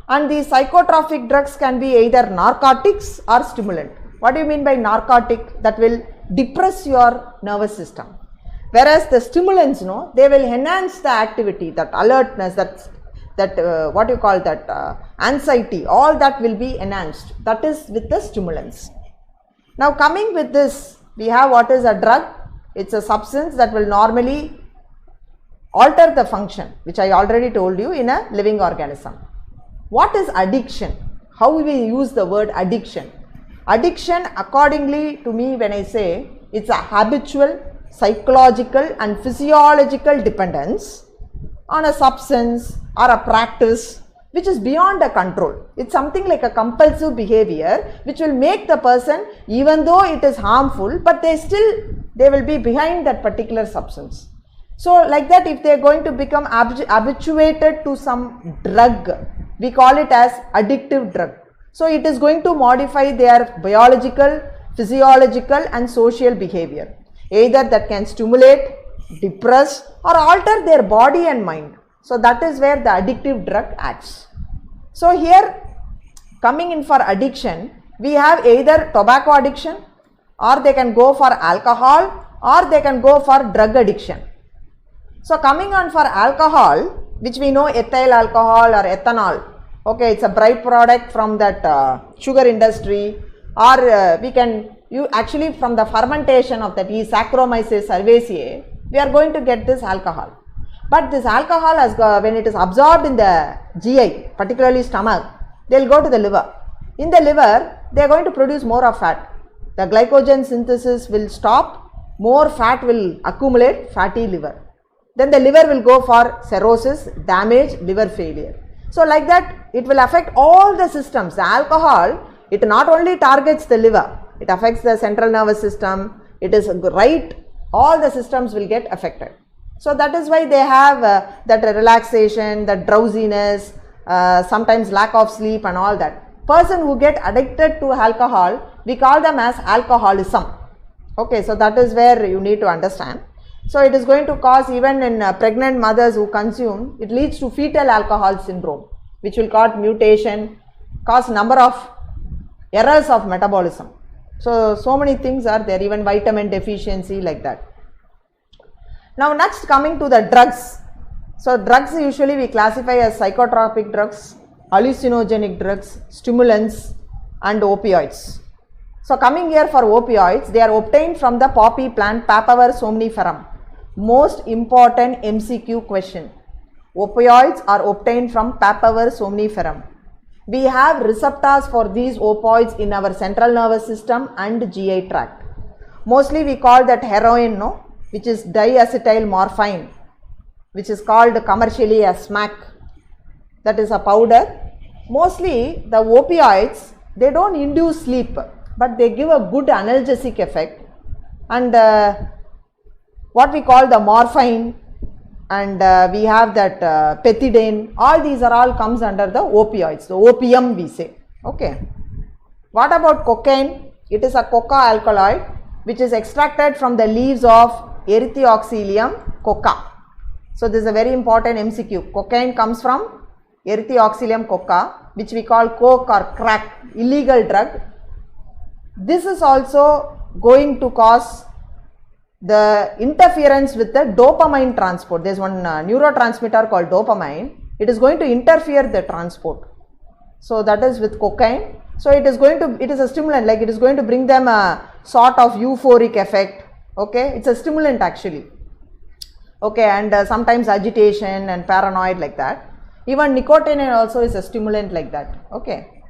And these psychotropic drugs can be either narcotics or stimulant. What do you mean by narcotic? That will depress your nervous system. Whereas the stimulants, no, they will enhance the activity, that alertness, what you call that anxiety, all that will be enhanced. That is with the stimulants. Now coming with this, we have what is a drug. It's a substance that will normally alter the function, which I already told you, in a living organism. What is addiction? How we use the word addiction? Addiction, accordingly to me, when I say, it's a habitual, psychological and physiological dependence on a substance or a practice which is beyond a control. It's something like a compulsive behavior which will make the person, even though it is harmful, but they will be behind that particular substance. So like that, if they are going to become habituated to some drug, we call it as addictive drug. So it is going to modify their biological, physiological and social behavior. Either that can stimulate, depress or alter their body and mind. So that is where the addictive drug acts. So here, coming in for addiction, we have either tobacco addiction, or they can go for alcohol, or they can go for drug addiction. So coming on for alcohol, which we know ethyl alcohol or ethanol, okay, it's a byproduct from that sugar industry, or you actually from the fermentation of that yeast Saccharomyces cerevisiae, we are going to get this alcohol. But this alcohol, when it is absorbed in the GI, particularly stomach, they will go to the liver. In the liver, they are going to produce more of fat. The glycogen synthesis will stop, more fat will accumulate, fatty liver. Then the liver will go for cirrhosis, damage, liver failure. So like that, it will affect all the systems. The alcohol, it not only targets the liver, it affects the central nervous system, it is right, all the systems will get affected. So that is why they have that relaxation, that drowsiness, sometimes lack of sleep and all that. Person who get addicted to alcohol, we call them as alcoholism. Okay, so that is where you need to understand. So it is going to cause, even in pregnant mothers who consume, it leads to fetal alcohol syndrome, which will cause mutation, cause number of errors of metabolism. So many things are there, even vitamin deficiency like that. Now next, coming to the drugs. So drugs usually we classify as psychotropic drugs, hallucinogenic drugs, stimulants and opioids. So coming here for opioids, they are obtained from the poppy plant Papaver somniferum. Most important MCQ question. Opioids are obtained from Papaver somniferum. We have receptors for these opioids in our central nervous system and GI tract. Mostly we call that heroin, no? Which is diacetyl morphine, which is called commercially as smack. That is a powder. Mostly the opioids, they don't induce sleep, but they give a good analgesic effect. And what we call the morphine, and we have that pethidine, all these are all comes under the opioids, the opium we say. Okay. What about cocaine? It is a coca alkaloid which is extracted from the leaves of Erythrioxylium coca. So this is a very important MCQ. Cocaine comes from Erythrioxylium coca, which we call coke or crack, illegal drug. This is also going to cause the interference with the dopamine transport. There is one neurotransmitter called dopamine. It is going to interfere the transport. So that is with cocaine. So it is a stimulant, like it is going to bring them a sort of euphoric effect. Okay, it's a stimulant actually. Okay, and sometimes agitation and paranoid like that. Even nicotine also is a stimulant like that. Okay.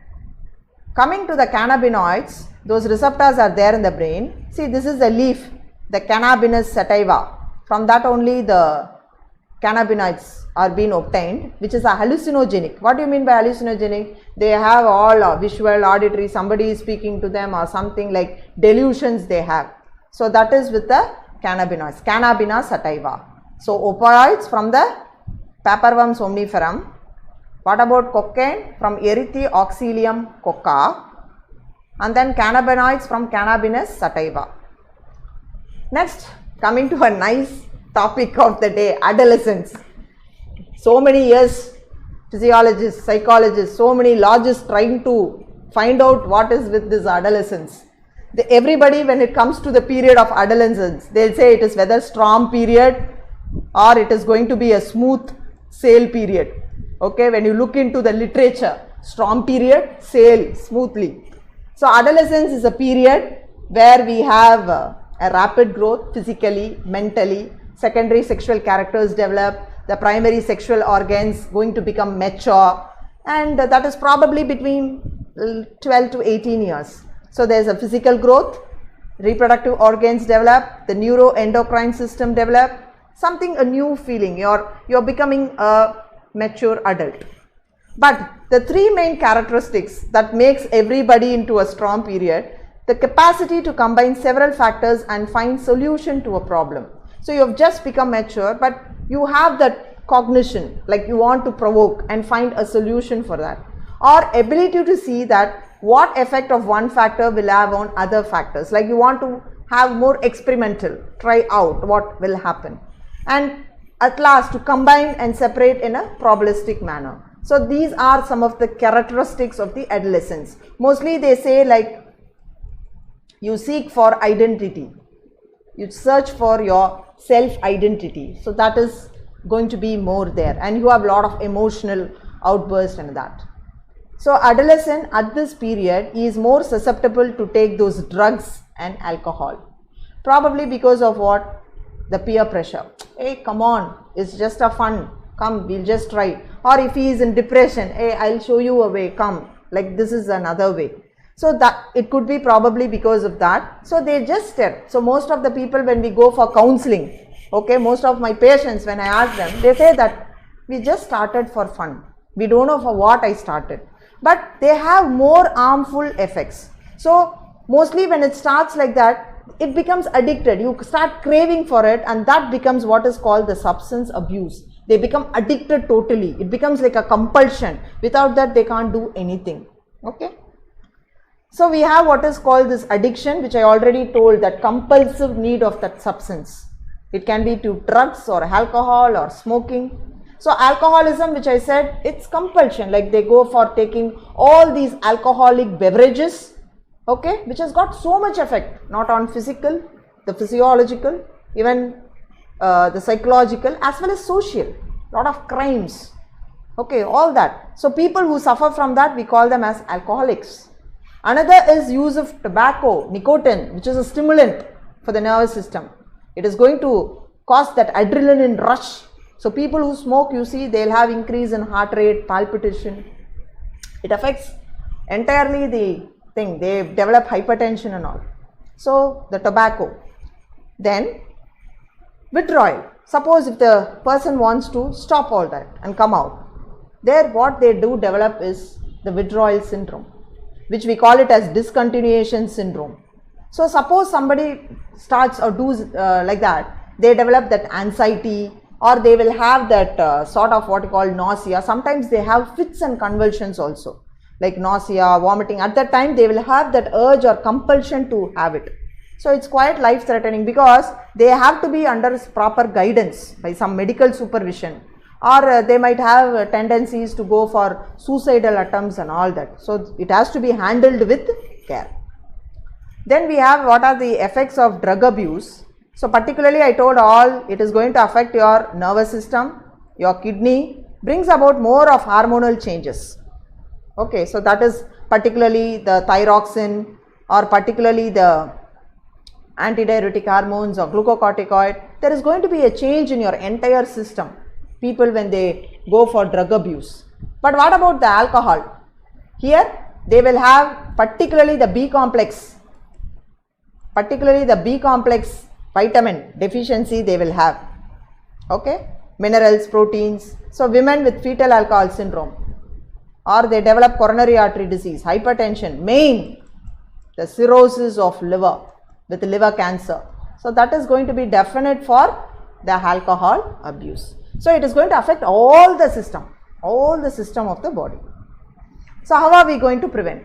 Coming to the cannabinoids, those receptors are there in the brain. See, this is the leaf, the cannabinous sativa. From that only the cannabinoids are being obtained, which is a hallucinogenic. What do you mean by hallucinogenic? They have all visual, auditory, somebody is speaking to them or something like delusions they have. So that is with the cannabinoids, cannabina sativa. So opioids from the Papaver somniferum. What about cocaine? From Erythrioxylium coca, and then cannabinoids from cannabinous sativa. Next, coming to a nice topic of the day, adolescence. So many years, physiologists, psychologists, so many logists trying to find out what is with this adolescence. Everybody, when it comes to the period of adolescence, they'll say it is whether storm period or it is going to be a smooth sail period. Okay, when you look into the literature, storm period, sail smoothly. So adolescence is a period where we have a rapid growth physically, mentally, secondary sexual characters develop, the primary sexual organs going to become mature, and that is probably between 12 to 18 years. So there is a physical growth, reproductive organs develop, the neuroendocrine system develop, something, a new feeling, you're becoming a mature adult. But the three main characteristics that makes everybody into a storm period, the capacity to combine several factors and find solution to a problem. So you have just become mature, but you have that cognition, like you want to provoke and find a solution for that, or ability to see that what effect of one factor will have on other factors, like you want to have more experimental, try out what will happen, and at last to combine and separate in a probabilistic manner. So these are some of the characteristics of the adolescence. Mostly they say like you seek for identity, you search for your self-identity. So that is going to be more there, and you have a lot of emotional outbursts and that. So adolescent at this period is more susceptible to take those drugs and alcohol, probably because of what? The peer pressure. Hey, come on, it's just a fun, come, we'll just try. Or if he is in depression, hey, I'll show you a way, come, like this is another way. So that it could be probably because of that. So they just step. So most of the people, when we go for counseling, okay, most of my patients, when I ask them, they say that we just started for fun, we don't know for what I started, but they have more harmful effects. So mostly when it starts like that, it becomes addicted, you start craving for it, and that becomes what is called the substance abuse. They become addicted totally, it becomes like a compulsion, without that they can't do anything. Okay. So we have what is called this addiction, which I already told, that compulsive need of that substance. It can be to drugs or alcohol or smoking. So alcoholism, which I said, it's compulsion, like they go for taking all these alcoholic beverages, okay, which has got so much effect, not on physical, the physiological, even the psychological, as well as social, lot of crimes, okay, all that. So people who suffer from that, we call them as alcoholics. Another is use of tobacco, nicotine, which is a stimulant for the nervous system. It is going to cause that adrenaline rush. So people who smoke, you see, they'll have increase in heart rate, palpitation. It affects entirely the thing, they develop hypertension and all. So the tobacco. Then withdrawal. Suppose if the person wants to stop all that and come out, there what they do develop is the withdrawal syndrome, which we call it as discontinuation syndrome. So suppose somebody starts or does like that, they develop that anxiety, or they will have that sort of what you call nausea. Sometimes they have fits and convulsions also. like nausea, vomiting, at that time they will have that urge or compulsion to have it. So it's quite life threatening because they have to be under proper guidance by some medical supervision, or they might have tendencies to go for suicidal attempts and all that. So it has to be handled with care. Then we have what are the effects of drug abuse. So particularly I told all, it is going to affect your nervous system, your kidney, brings about more of hormonal changes. Okay, so that is particularly the thyroxine or particularly the antidiuretic hormones or glucocorticoid. There is going to be a change in your entire system, people when they go for drug abuse. But what about the alcohol? Here they will have particularly the B complex vitamin deficiency they will have. Okay, minerals, proteins. So women with fetal alcohol syndrome, or they develop coronary artery disease, hypertension, the cirrhosis of liver with liver cancer. So that is going to be definite for the alcohol abuse. So it is going to affect all the system of the body. So how are we going to prevent?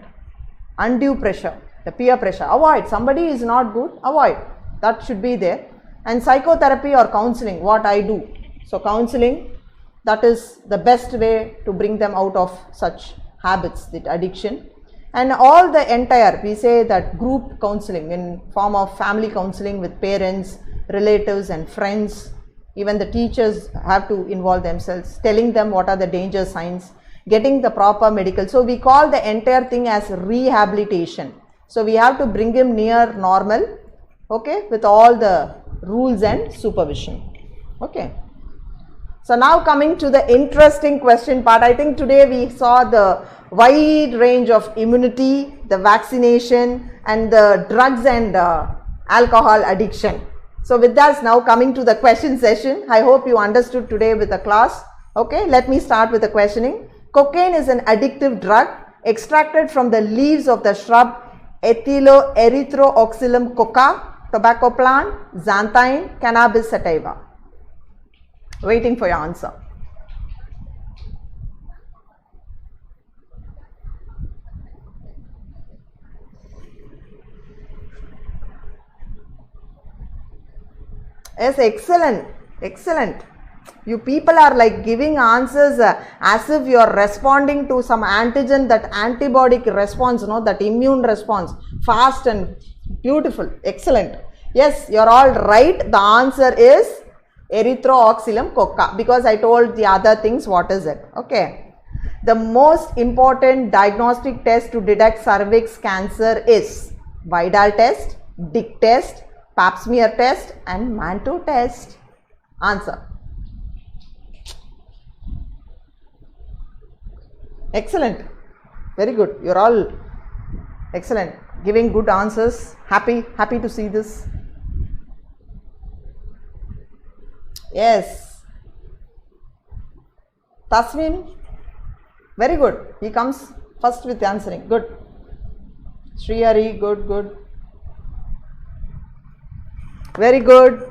Undue pressure, the peer pressure, avoid. Somebody is not good, avoid. That should be there. And psychotherapy or counseling, what I do. So counseling, that is the best way to bring them out of such habits, that addiction. And all the entire, we say that group counseling in form of family counseling with parents, relatives and friends. Even the teachers have to involve themselves, telling them what are the danger signs, getting the proper medical. So we call the entire thing as rehabilitation. So we have to bring him near normal, okay, with all the rules and supervision. Okay. So now coming to the interesting question part. I think today we saw the wide range of immunity, the vaccination and the drugs and alcohol addiction. So with that, now coming to the question session. I hope you understood today with the class. Okay, let me start with the questioning. Cocaine is an addictive drug extracted from the leaves of the shrub Erythrooxylum coca, tobacco plant, xanthine, cannabis sativa. Waiting for your answer. Yes, excellent, excellent. You people are like giving answers as if you are responding to some antigen, that antibody response, no, that immune response, fast and beautiful, excellent. Yes, you are all right. The answer is Erythrooxylum coca, because I told the other things. What is it? Okay. The most important diagnostic test to detect cervix cancer is Vidal test, Dick test, Pap smear test and Mantoux test. Answer. Excellent. Very good. You're all excellent. Giving good answers. Happy to see this. Yes. Tasmin. Very good. He comes first with answering. Good. Srihari. Good. Very good.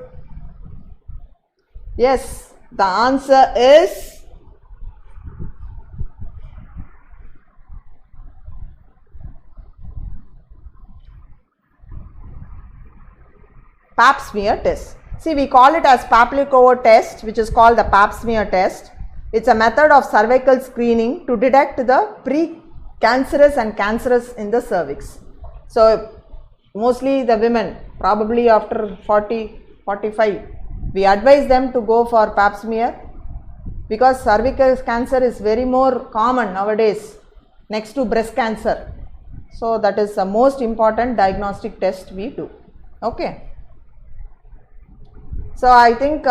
Yes. The answer is Pap smear test. See, we call it as Pavlikova test, which is called the Pap smear test. It's a method of cervical screening to detect the pre-cancerous and cancerous in the cervix. So, mostly the women, probably after 40, 45, we advise them to go for Pap smear because cervical cancer is very more common nowadays next to breast cancer. So, that is the most important diagnostic test we do. Okay. So, I think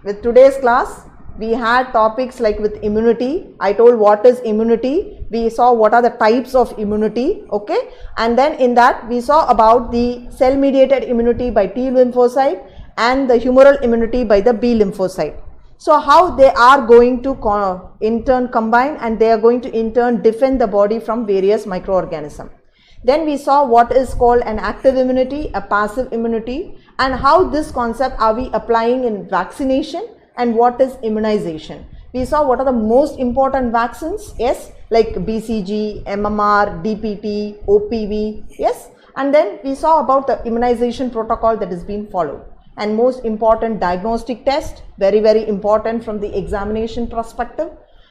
with today's class, we had topics like with immunity. I told what is immunity. We saw what are the types of immunity. Okay. And then in that, we saw about the cell mediated immunity by T lymphocyte and the humoral immunity by the B lymphocyte. So, how they are going to in turn combine and they are going to in turn defend the body from various microorganisms. Then we saw what is called an active immunity, a passive immunity, and how this concept are we applying in vaccination and what is immunization. We saw what are the most important vaccines. Yes, like BCG, MMR, DPT, OPV, yes. And then we saw about the immunization protocol that is being followed. And most important, diagnostic test, very, very important from the examination perspective.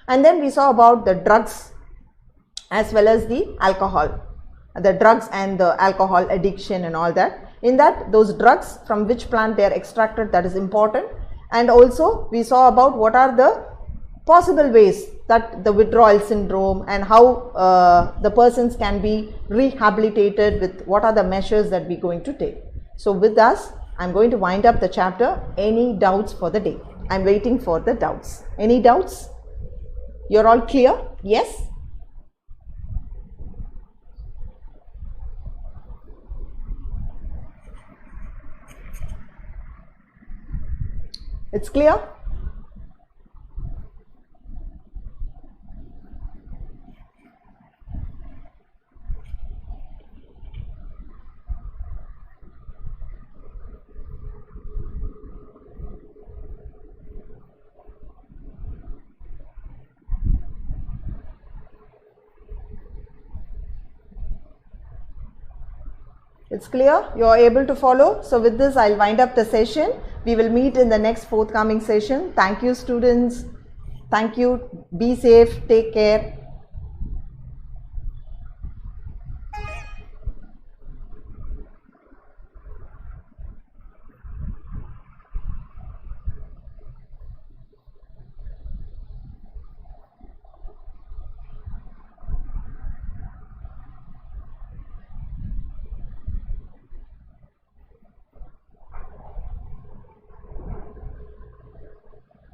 And then we saw about the drugs as well as the alcohol, the drugs and the alcohol addiction and all that. In that, those drugs, from which plant they are extracted, that is important. And also we saw about what are the possible ways that the withdrawal syndrome and how the persons can be rehabilitated with what are the measures that we're going to take. So with us, I'm going to wind up the chapter. Any doubts for the day? I'm waiting for the doubts. Any doubts? You're all clear? Yes? It's clear? It's clear? You are able to follow? So with this, I'll wind up the session. We will meet in the next forthcoming session. Thank you, students. Thank you. Be safe. Take care.